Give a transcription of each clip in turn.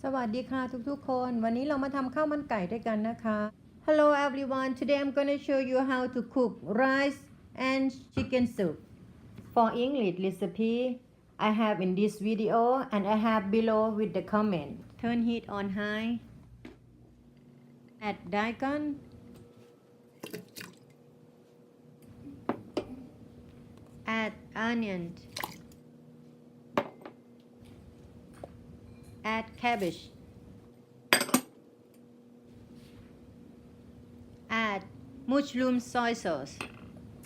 สวัสดีค่ะทุกๆคนวันนี้เรามาทำข้าวมันไก่ด้วยกันนะคะ Hello everyone today I'm gonna show you how to cook rice and chicken soup for English recipe I have in this video and I have below with the comment turn heat on high add daikon add onion add cabbage add mushroom soy sauce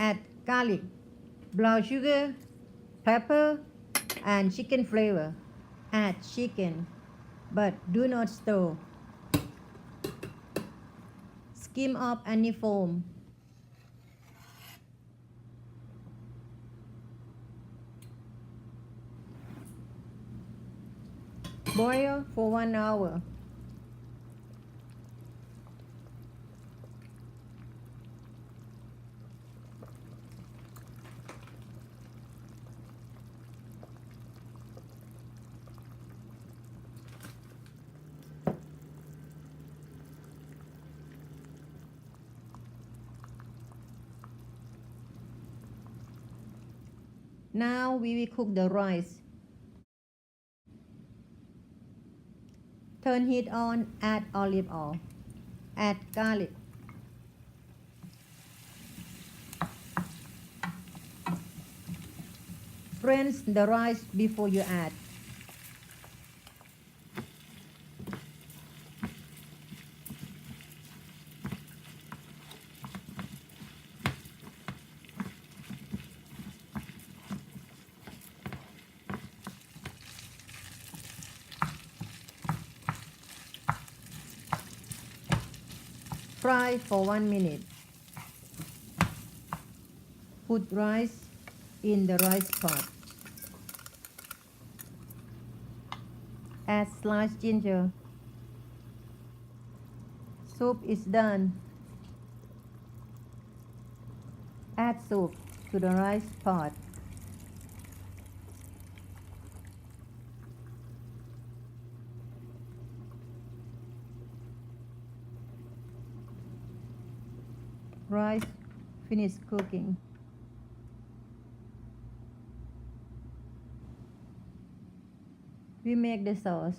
add garlic brown sugar pepper and chicken flavor add chicken but do not stir skim off any foam boil for 1 hour Now we will cook the rice. Turn heat on, add olive oil, add garlic. Rinse the rice before you add. Fry for 1 minute. Put rice in the rice pot. Add sliced ginger. Soup is done. Add soup to the rice pot. Rice finished cooking. We make the sauce.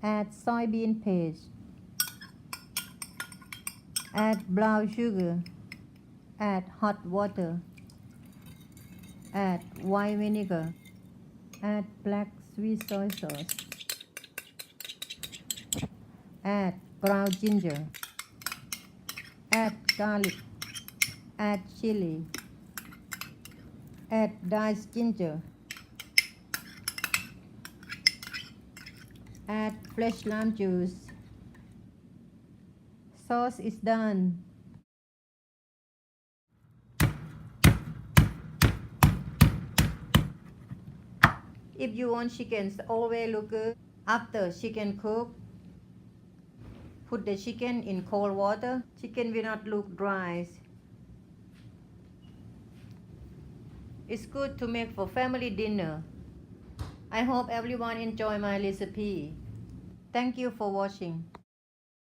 Add soybean paste. Add brown sugar. Add hot water. Add white vinegar. Add black sweet soy sauce. Add ground ginger. Add garlic. Add chili. Add diced ginger. Add fresh lime juice. Sauce is done. If you want chickens always look good after chicken cook, put the chicken in cold water. Chicken will not look dry. It's good to make for family dinner. I hope everyone enjoy my recipe. Thank you for watching.